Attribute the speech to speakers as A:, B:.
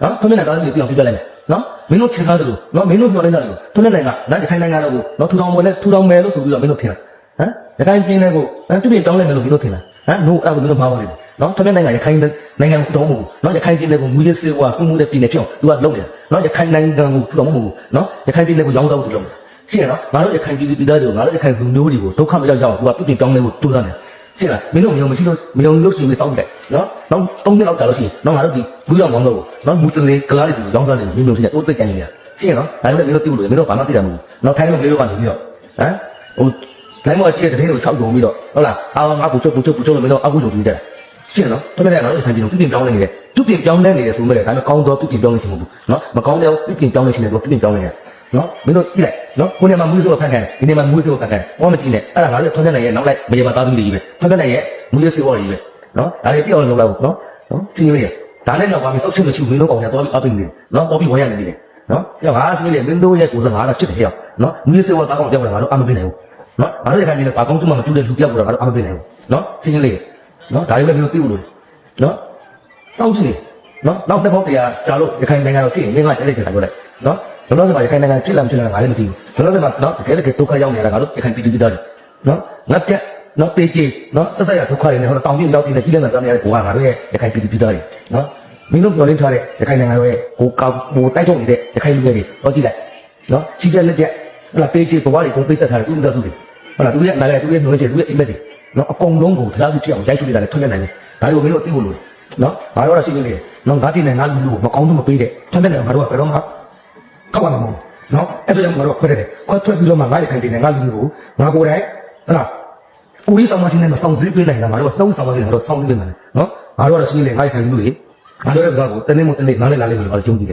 A: နော်ထွန်းတဲ့တိုင်းပြောင်းပြပြလိုက်မယ်နော်မင်းတို့ထင်သားတယ်လို့နော်မင်းတို့ပြောလိုက်တာလို့ထွန်းတဲ့နိုင်ငံနိုင်ခိုင်နိုင်ငံတော့ကိုနော်ထူထောင်မယ်လဲထူထောင်မယ်လို့ဆိုပြီးတော့မင်းတို့ထင်တာဟမ်ရခိုင်ပြည်နယ်ကိုတူပြင်တောင်းလိုက်မယ်လို့မင်းတို့ထင်တာဟမ်နို့အဲ့ဒါကိုမင်းတို့မှားပါလိမ့်မယ်နော်ထွန်းတဲ့နိုင်ငံရခိုင်နိုင်ငံကိုတော့မဟုတ်ဘူးနော်ရခိုင်ပြည်နယ်ကိုမူရစေဝါစုမှုတဲ့ပြည်နယ်ဖြစ်အောင်သူကလုပ်နေတာနော်ရခိုင်နိုင်ငံကိုထူထောင်မဟုတ်ဘူးနော်ရခိုင်ပြည်နယ်ကိုရောင်းစားဖို့လုပ်နေတာရှင်းနော်ငါတို့ရခိုင်ပြည်သူပြည်သားတွေကိုငါတို့ရခိုင်လူမျိုးတွေကိုဒုက္ခမရောက်ကြအောင်သူကပြုပြင်ပြောင်းလဲဖို့ကြိုးစားနေရှင်းလားမင်းတို့မရှိလို့မယုံလို့ရှိရင်စောင့်တယ်နော်နောက်3နှစ်လောက်ကြာလို့ရှိရင်နော်ငါတို့ဒီဘူးရောက်မောင်းတော့နော်မွတ်စလင်ကလားတွေရောင်းစားနေမင်းတို့ရှိတယ်တိုးတက်ကြနေတယ်ရှင်းနော်ဒါလည်းမင်းတို့သိလို့မင်းတို့ဘာမှသိတာမဟုတ်ဘူးနော်ထိုင်းလို့မင်းတို့ကနေပြီးတော့ဟမ်ဟိုလိုင်းမော်ကြီးတဲ့တဲ့ကို6ကြုံပြီးတော့ဟုတ်လားအာငါပူချုပ်လို့မင်းတို့အခုကြုံပြီးကြတယ်ရှင်းနော်တော်တော်လည်းငါတို့ထိုင်ပြီးတော့ပြုပြင်ပြောင်းလဲနေတယ်ပြုပြင်ပြောင်းလဲနေတယ်ဆိုမဲ့ဒါပေမဲ့ကောင်းတော့ပြုပြင်ပြောင်းလဲခြင်းမဟုတ်ဘူးနော်မကောင်းတဲ့ပြုပြင်ပြောင်းလဲခြင်းတွေတော့ပြုပြင်ပြောင်းလဲနေတယ်နော်မင်းတို့ကြည့်လိုက်နော်ကိုနေမှာမွေးစောဖန်ခံဒီနေမှာမွေးစောဖန်ခံဟောမကြည့်နဲ့အဲ့ဒါငါတို့ထွန်းတဲ့နိုင်ငံရဲ့နောက်လိုက်မရေပါသားသမီးတွေကြီးပဲထွန်းတဲ့နိုင်ငံရဲ့မွေးစောတွေကြီးပဲနော်ဒါတွေပြောင်းလို့လောက်နော်ကြည့်ရဒါနဲ့တော့ဘာမှစောက်ချင်မရှိဘူးမင်းတို့ကောင်ရတော့အပိနေနော်ပေါ်ပြီးဝဲရနေတယ်နော်ပြောငါရှိလေမင်းတို့ရဲ့ကိုယ်စားငါတော့ဖြစ်တယ်ဟဲ့နော်မွေးစောသားကောင်ကြောက်တယ်ငါတို့အမပေးနိုင်ဘူးနော်ငါတို့ရခိုင်ပြည်နယ်ဘာကောင်းကျမှမပြုတဲ့လူကြောက်တော့ငါတို့အမပေးနိုင်ဘူးနော်ရှင်းရှင်းလေးနော်ဒါတွေလည်းမင်းတို့သိလို့နော်စောင့်ကြည့်နေနော်နောက်တစ်ပေါက်တရားကြာလို့ရခိုင်နိုင်ငံတော့ဖြစ်ရင်မင်းကကြားလိုက်ကြတာပြောလိုက်နော်ဘယ်လိုဆိုမှရခိုင်နိုင်ငံဖြစ်လာမဖြစ်လာငါလည်းမသိဘူးဘယ်လိုဆိုမှနော်တကယ်ဒုက္ခရောက်နေတာငါတို့ရခိုင်ပြည်သူပြည်သားတွေနော်ငါပြက်နော်တေးကြီးနော်ဆက်ဆက်ရဒုက္ခတွေနဲ့ဟိုတောင်ပြင်းမြောက်ပြင်းနဲ့ကြီးလက်နဲ့စားနေရတဲ့ဘဝငါတို့ရဲ့ရခိုင်ပြည်သူပြည်သားတွေနော်မင်းတို့ပြောလင်းထားတဲ့ရခိုင်နိုင်ငံရဲ့ဟိုကောက်ဟိုတိုက်ထုတ်နေတဲ့ရခိုင်လူငယ်တွေတော့ကြည့်လိုက်နော်ကြီးပြက်လက်ပြက်ဟလာတေးကြီးဘဝတွေကိုပိတ်ဆက်ထားတဲ့သူတို့စုတွေဟုတ်လားသူရဲ့နားလေသူရဲ့နှုံးချေသူရဲ့အိမ်မက်တွေနော်အကုန်လုံးကိုတရားစုဖြစ်အောင်ရိုက်ချွေနေတာလည်းထွန်းနေနိုင်တယ်ဒါတွေကိုမင်းတို့သိဖို့လိုတယ်နော်ငါတို့တော့ရှိနေတယ်နော်ငါပြည်နယ်ငါလူလူမကောင်းလို့မပေးတဲ့ထွန်းနေတယ်ငါတို့ကဘယ်တော့မှခောက်ရမှာမဟုတ်နော်အဲ့ဒါကြောင့်ငါတို့ခွဲတယ်ခွဲထွက်ပြီးတော့မှငါရခိုင်ပြည်နယ်ငါလူလူကိုငါကိုယ်တိုင်ဟုတ်လားကိုကြီးဆောင်မချင်းနဲ့မဆောင်စည်းပေးနိုင်တာငါတို့ကနှုံးဆောင်မချင်းနဲ့ငါတို့ဆောင်စည်းပေးနိုင်တယ်နော်ငါတို့ကတော့ရှိနေလေငါရခိုင်လူလူတွေငါတို့ရဲ့စကားကိုတနေ့မတနေ့နားလည်လာလိမ့်မယ်လို့ကျွန်တော်ယုံကြည်တယ်